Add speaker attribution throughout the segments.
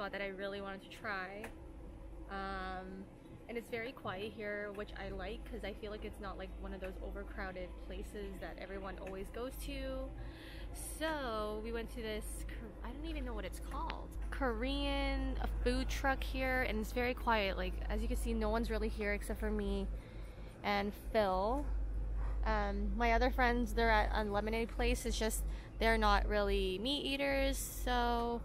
Speaker 1: spot that I really wanted to try. And it's very quiet here, which I like because I feel like it's not like one of those overcrowded places that everyone always goes to. So we went to this, I don't even know what it's called, Korean food truck here, and it's very quiet. Like, as you can see, no one's really here except for me and Phil. My other friends, they're at a lemonade place. It's just they're not really meat eaters, so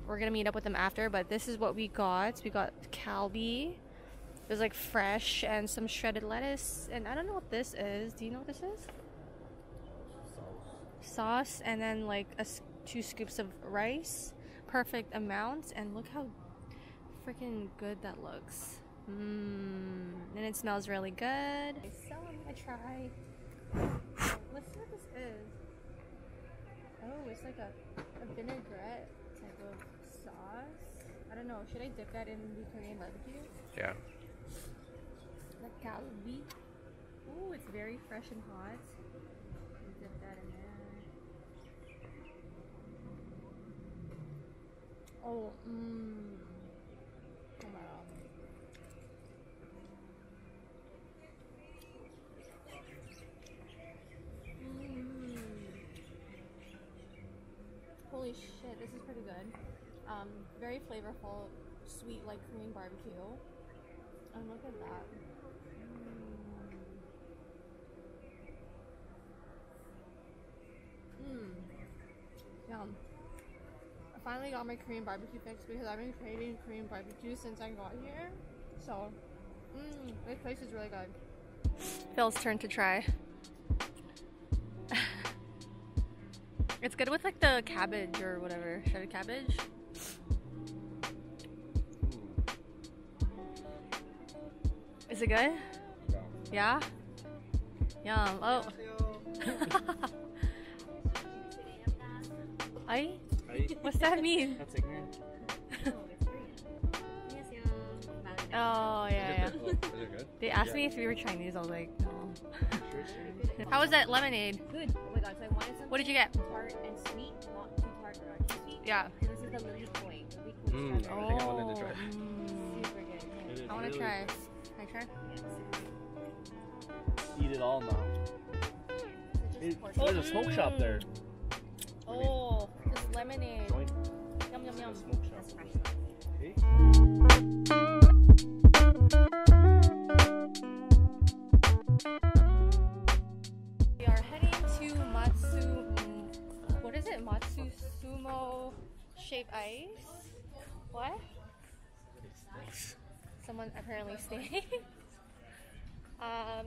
Speaker 1: we're gonna meet up with them after. But this is what we got. We got kalbi. It was like fresh and some shredded lettuce, and I don't know what this is. Do you know what this is? Sauce, and then like 2 scoops of rice, perfect amount, and look how freaking good that looks. And it smells really good. So I'm gonna try. Let's see what this is. Oh, it's like a vinaigrette type of sauce. I don't know. Should I dip that in the Korean barbecue?
Speaker 2: Yeah.
Speaker 1: The kalbi. Oh, it's very fresh and hot. Dip that in there. Oh, oh my god. Holy shit, this is pretty good. Very flavorful, sweet, like Korean barbecue. And look at that. Yum. I finally got my Korean barbecue fix because I've been craving Korean barbecue since I got here. So, this place is really good. Phil's turn to try. It's good with like the cabbage or whatever, shredded cabbage. Is it good? Yeah? Yum. Oh. Ai? What's that mean?
Speaker 2: That's ignorant.
Speaker 1: Oh, yeah.
Speaker 2: Is it good?
Speaker 1: They asked me if we were Chinese. I was like, no. How was that lemonade?
Speaker 3: Good. Oh my god, so I wanted something
Speaker 1: What did you get?
Speaker 3: tart and sweet, not too tart or not too sweet.
Speaker 1: Yeah.
Speaker 3: And this is the Lily Koi. Lily Koi
Speaker 2: I
Speaker 3: strawberry.
Speaker 2: think I wanted to try.
Speaker 3: Super good.
Speaker 1: I want to try. Can I try?
Speaker 2: Eat it all now. There's a smoke shop there.
Speaker 1: Oh, this lemonade.
Speaker 2: Joint.
Speaker 1: Yum, yum, yum.
Speaker 2: Smoke shop.
Speaker 3: That's fresh.
Speaker 2: Okay.
Speaker 1: We are heading to what is it? Matsumoto shaved ice? What? Someone apparently stayed.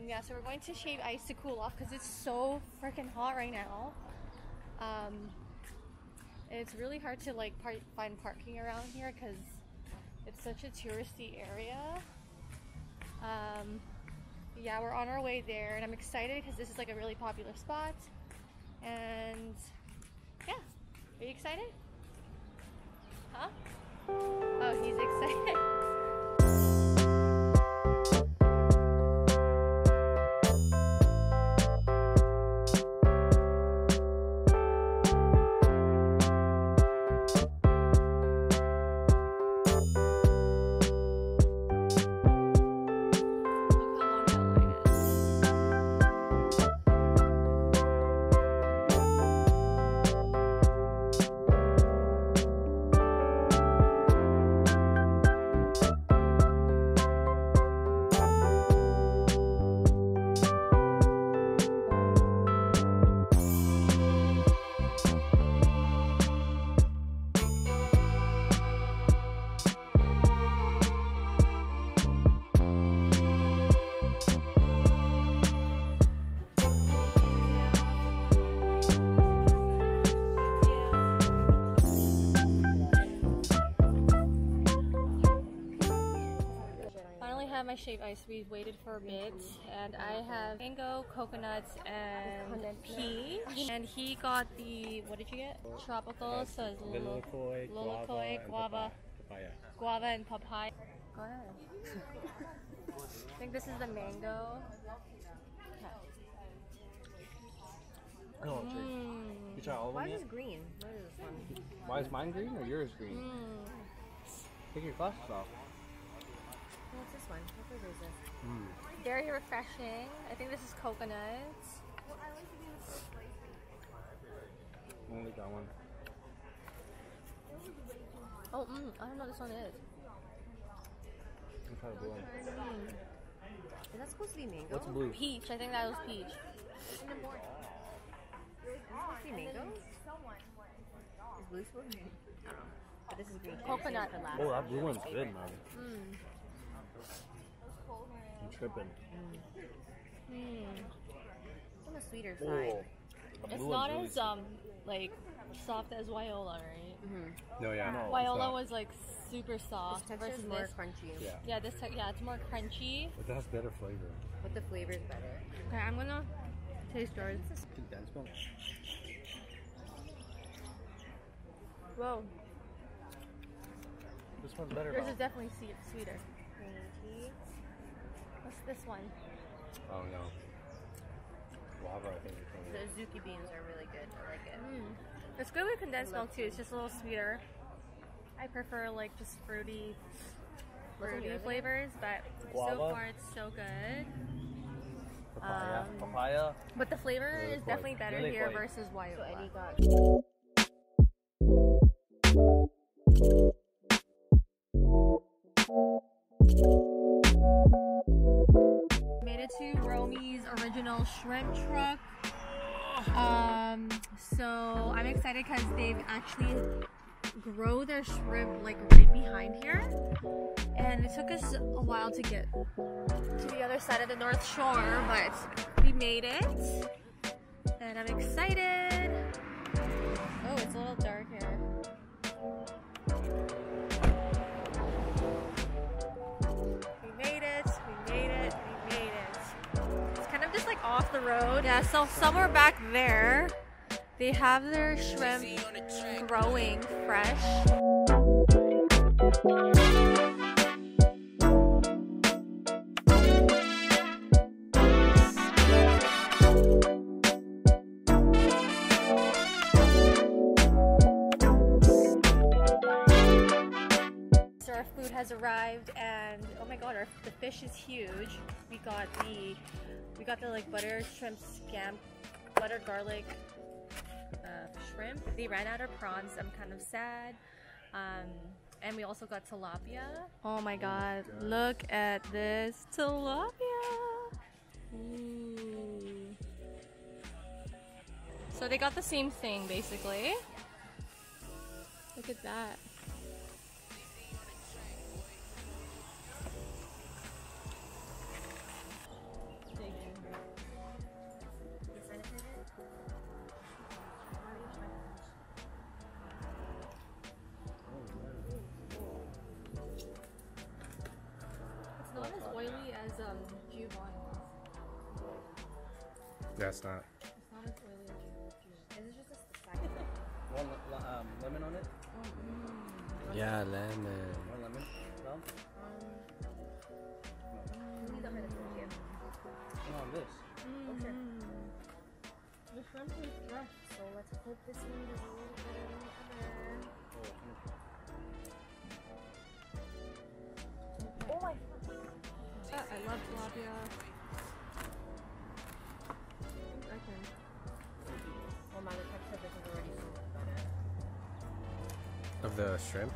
Speaker 1: Yeah, so we're going to shave ice to cool off because it's so freaking hot right now. It's really hard to like find parking around here because it's such a touristy area. Yeah, we're on our way there, and I'm excited because this is like a really popular spot. And yeah, are you excited? Huh? Oh, he's excited. My shaved ice. We waited for a bit, and I have mango, coconuts, and peach. And he got the, what did you get? Tropical, so it's Lolokoi, guava, guava, and papaya. Go ahead. I think this is the mango.
Speaker 2: You try all of them?
Speaker 3: Why is
Speaker 2: yet?
Speaker 3: this green? What is this one?
Speaker 2: Why is mine green or yours green? Take your glasses off.
Speaker 3: What's this one? What flavor is this?
Speaker 1: Very refreshing. I think this is coconuts.
Speaker 2: Only got one.
Speaker 1: Oh, I don't know what this one is.
Speaker 2: I'm trying to blue one.
Speaker 3: Is that supposed to be mango?
Speaker 2: What's blue?
Speaker 1: Peach. I think that was peach.
Speaker 3: Is it supposed to be mango? Is blue supposed to be? I don't know. But this is green.
Speaker 1: Coconut.
Speaker 3: For last.
Speaker 2: Oh, that blue one's good, man. I'm tripping.
Speaker 3: It's on the sweeter
Speaker 2: Oh,
Speaker 3: side.
Speaker 2: the
Speaker 1: It's
Speaker 2: blue
Speaker 1: not
Speaker 2: one's
Speaker 1: as like soft as Viola, right?
Speaker 2: No, yeah. No,
Speaker 1: Viola was like super soft
Speaker 3: This texture
Speaker 1: versus
Speaker 3: is more
Speaker 1: this.
Speaker 3: crunchy.
Speaker 2: Yeah.
Speaker 1: Yeah, it's more crunchy.
Speaker 2: But that has better flavor.
Speaker 3: But the flavor is better.
Speaker 1: Okay, I'm gonna taste yours.
Speaker 2: Condensed milk.
Speaker 1: Whoa,
Speaker 2: This one's better.
Speaker 1: yours
Speaker 2: Val.
Speaker 1: is definitely sweeter.
Speaker 3: Green tea.
Speaker 1: What's this one?
Speaker 2: Oh no. Guava, I think.
Speaker 3: The azuki beans are really good. I like it.
Speaker 1: It's good with condensed milk too. It's just a little sweeter. I prefer like just fruity flavors, but so
Speaker 2: Guava.
Speaker 1: far it's so good.
Speaker 2: Papaya. Papaya.
Speaker 1: But the flavor
Speaker 2: Really
Speaker 1: is
Speaker 2: quite-
Speaker 1: definitely better
Speaker 2: really
Speaker 1: here
Speaker 2: quite.
Speaker 1: versus
Speaker 3: So
Speaker 1: Viola.
Speaker 3: Eddie got
Speaker 1: Made it to Romy's original shrimp truck. So I'm excited because they've actually grow their shrimp like right behind here, and it took us a while to get to the other side of the North Shore, but we made it, and I'm excited. Oh, it's a little dark here. We made it, we made it, we made it. It's kind of just like off the road. Yeah, so somewhere back there, they have their shrimp growing fresh. So our food has arrived, and oh my god, the fish is huge. We got the like butter shrimp scampi, butter garlic shrimp. They ran out of prawns. I'm kind of sad. And we also got tilapia. Oh my god, look at this tilapia. Ooh. So they got the same thing basically. Look at that. It's not as oily as Giovanni's.
Speaker 2: That's not.
Speaker 1: It's not as oily as Giovanni's.
Speaker 3: Is it just the second?
Speaker 2: One lemon on it? Yeah, lemon. One lemon? No?
Speaker 3: These are the fish here.
Speaker 2: No, on this.
Speaker 3: Okay.
Speaker 1: The shrimp is fresh.
Speaker 3: So let's hope this one is a little better than the other. Oh my
Speaker 1: I love tilapia. Okay.
Speaker 3: Oh my, the texture of this is already so much better.
Speaker 2: Of the shrimp?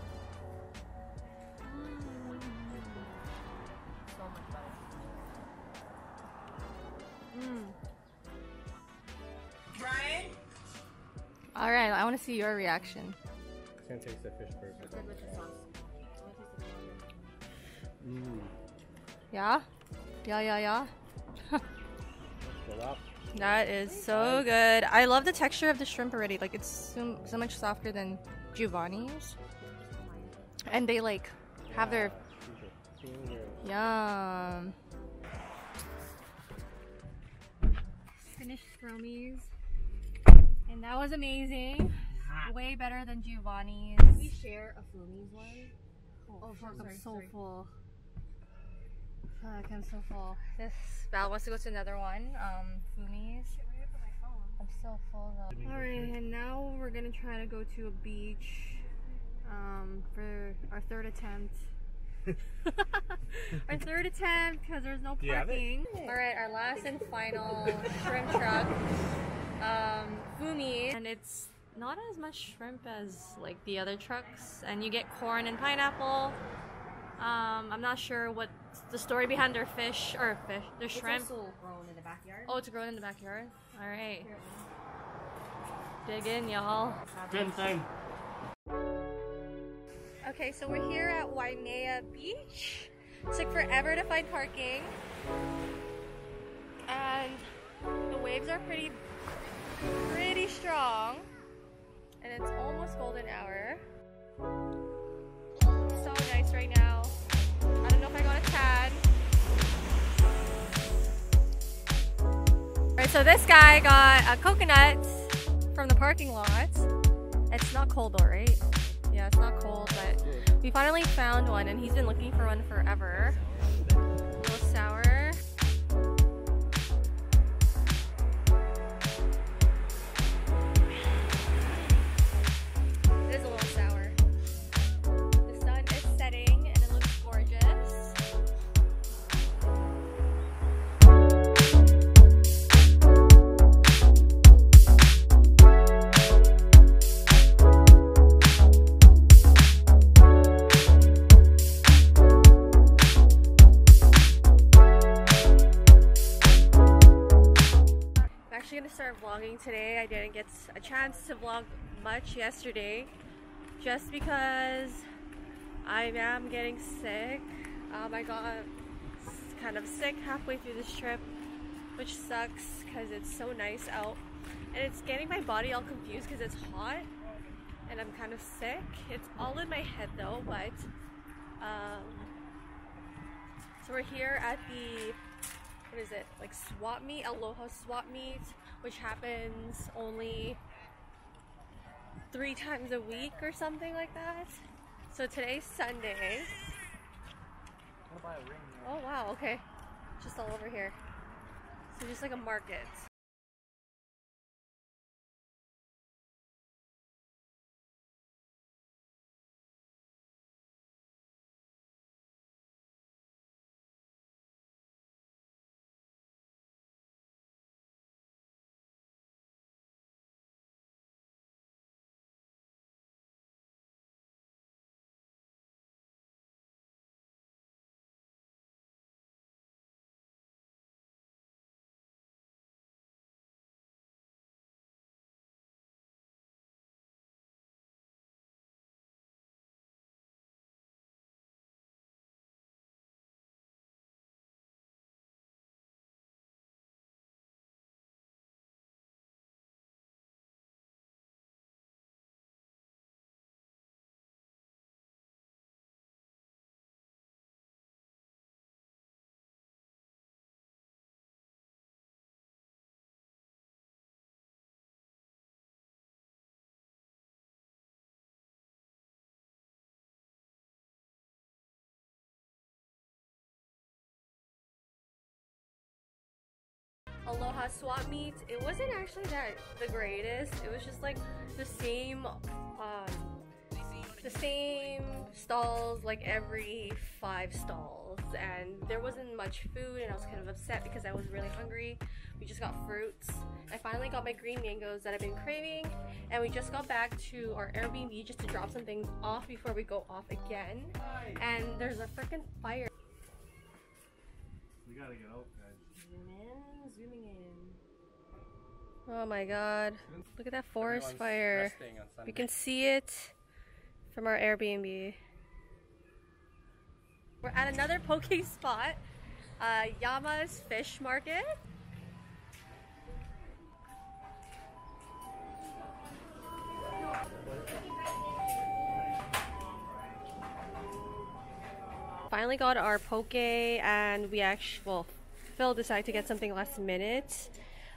Speaker 3: So much better.
Speaker 1: All right, I want to see your reaction.
Speaker 2: I can't taste the fish first.
Speaker 3: It's good with the sauce.
Speaker 1: Yeah? Yeah.
Speaker 2: Fill up.
Speaker 1: That is so good. I love the texture of the shrimp already. Like, it's so much softer than Giovanni's. And they like have their yum. Finished Romys. And that was amazing. Way better than Giovanni's.
Speaker 3: We share a Fumi's one.
Speaker 1: Oh, fuck, I'm so full. Fuck, I'm so full. This Val wants to go to another one. Fumi's. I'm so full though. Alright, and now we're gonna try to go to a beach for our third attempt. Our third attempt because there's no parking. Alright, our last and final shrimp truck. Fumi. And it's not as much shrimp as like the other trucks. And you get corn and pineapple. I'm not sure what's the story behind their fish, their shrimp.
Speaker 3: It's also grown in the backyard.
Speaker 1: Oh, it's grown in the backyard? Alright. Dig in, y'all.
Speaker 2: Same thing.
Speaker 1: Okay, so we're here at Waimea Beach. It took forever to find parking. And the waves are pretty strong. And it's almost golden hour. So nice right now. I don't know if I got a tan. Alright, so this guy got a coconut from the parking lot. It's not cold though, right? Yeah, it's not cold, but we finally found one and he's been looking for one forever. A little sour. It is a little sour. The sun is setting and it looks gorgeous. I'm gonna start vlogging today. I didn't get a chance to vlog much yesterday just because I am getting sick. I got kind of sick halfway through this trip, which sucks because it's so nice out and it's getting my body all confused because it's hot and I'm kind of sick. It's all in my head though, but so we're here at the, what is it, like swap meet, Aloha swap meet, which happens only 3 times a week or something like that. So today's Sunday. Oh wow, okay. Just all over here. So just like a market. Aloha swap meet. It wasn't actually that the greatest. It was just like the same stalls like every 5 stalls, and there wasn't much food and I was kind of upset because I was really hungry. We just got fruits. I finally got my green mangoes that I've been craving, and we just got back to our Airbnb just to drop some things off before we go off again. And there's a freaking fire.
Speaker 2: We gotta get out, guys.
Speaker 3: Zooming in.
Speaker 1: Oh my god. Look at that forest fire. We can see it from our Airbnb. We're at another poke spot, Yama's Fish Market. Finally got our poke, and we actually, well, Phil decided to get something last minute.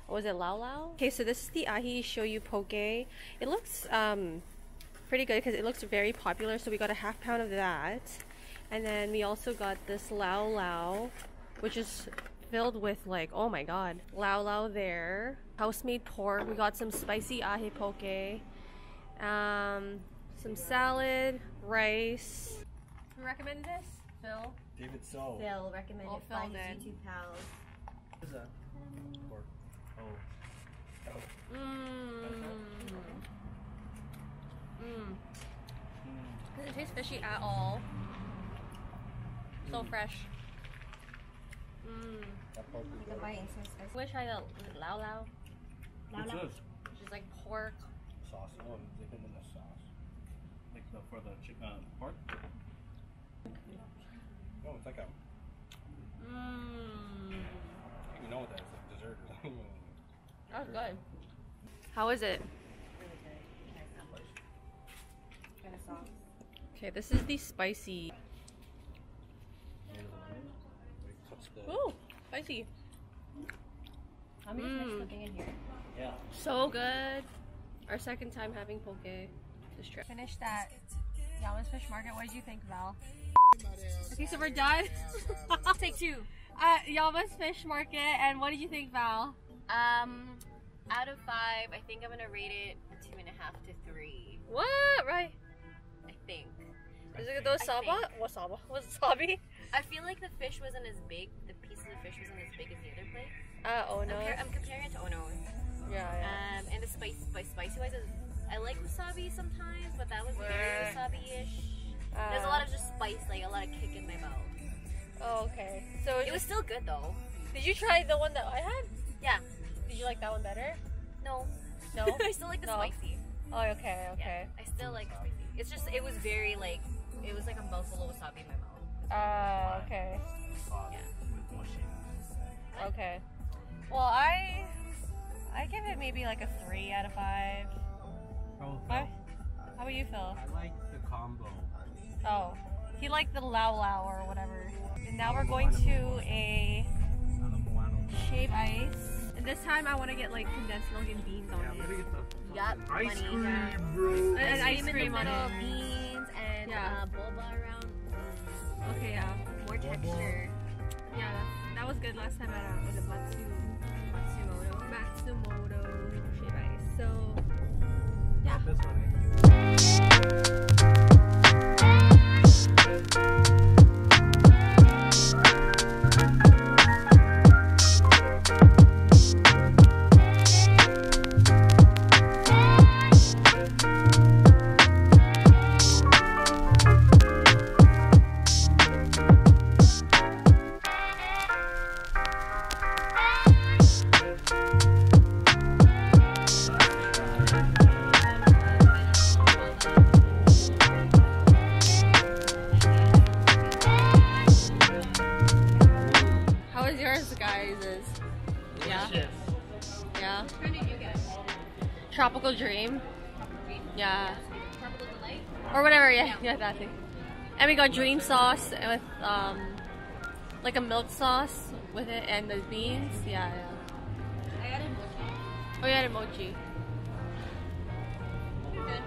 Speaker 1: What was it, Lau Lau? Okay, so this is the ahi shoyu poke. It looks pretty good because it looks very popular, so we got a ½ pound of that. And then we also got this Lau Lau, which is filled with like, oh my god, Lau Lau there. House-made pork. We got some spicy ahi poke. some salad, rice. Who recommended this? Phil?
Speaker 2: David So.
Speaker 3: Phil recommended
Speaker 1: Oh, Phil
Speaker 3: by his
Speaker 1: did.
Speaker 3: YouTube pals.
Speaker 2: What is that? Pork. Oh.
Speaker 1: Doesn't taste fishy at all. So fresh.
Speaker 2: That pork
Speaker 3: You
Speaker 2: is
Speaker 3: can
Speaker 2: good.
Speaker 3: buy it in some spice.
Speaker 1: I wish I had a lao lao,
Speaker 2: What's this?
Speaker 1: which is like pork.
Speaker 2: Sauce. Oh, they put in the sauce. Like for the chicken, pork? Oh, it's like a, you know what that is, like dessert.
Speaker 1: That was good. How is it?
Speaker 3: Really good. Nice kind of sauce.
Speaker 1: Okay, this is the spicy. Ooh, spicy.
Speaker 3: How many mix something in here?
Speaker 2: Yeah.
Speaker 1: So good. Our second time having poke this trip. Finished at Yama's Fish Market. What did you think, Val? Okay, so we're done.
Speaker 3: Take two.
Speaker 1: At Yama's Fish Market, and what did you think, Val?
Speaker 3: Out of 5, I think I'm gonna rate it 2.5 to 3.
Speaker 1: What? Right?
Speaker 3: I think.
Speaker 1: Is it those saba? What saba? What's sabi?
Speaker 3: I feel like the fish wasn't as big. The piece of the fish wasn't as big as the other place.
Speaker 1: Oh no.
Speaker 3: I'm comparing it to Ono.
Speaker 1: Yeah, yeah.
Speaker 3: And the spicy wise, I like wasabi sometimes, but that was very wasabi-ish. There's a lot of just spice, like a lot of kick in my mouth.
Speaker 1: Oh, okay. So
Speaker 3: It was still good though.
Speaker 1: Did you try the one that I had?
Speaker 3: Yeah.
Speaker 1: Did you like that one better?
Speaker 3: No.
Speaker 1: No.
Speaker 3: I still like the spicy.
Speaker 1: Oh, okay, okay.
Speaker 3: Yeah, I still like the spicy. It's just, it was very like, it was like a mouthful of wasabi in my mouth.
Speaker 1: Okay.
Speaker 3: Yeah.
Speaker 1: Okay. Well, I give it maybe like a 3 out of 5.
Speaker 2: Oh,
Speaker 1: How about you, Phil?
Speaker 2: I like the combo.
Speaker 1: Oh, he liked the lao lao or whatever. And now we're going to a shave ice. And this time I want to get like condensed milk and beans on it.
Speaker 3: Yup.
Speaker 2: Ice
Speaker 3: money,
Speaker 2: cream,
Speaker 3: yeah.
Speaker 2: bro.
Speaker 1: And ice
Speaker 3: in the
Speaker 1: cream on
Speaker 3: middle,
Speaker 1: it.
Speaker 3: beans and
Speaker 1: Yeah.
Speaker 3: boba around.
Speaker 1: Okay, yeah.
Speaker 3: More texture.
Speaker 1: Yeah, that was good last time at was it Matsumoto shave ice. So yeah.
Speaker 2: This one,
Speaker 1: How was yours, guys? Yeah. Yeah. Tropical Dream. Yeah. Or whatever, yeah, that thing. And we got dream sauce with like a milk sauce with it and the beans. Yeah, yeah.
Speaker 3: I added mochi.
Speaker 1: Oh, you added mochi.
Speaker 3: Good.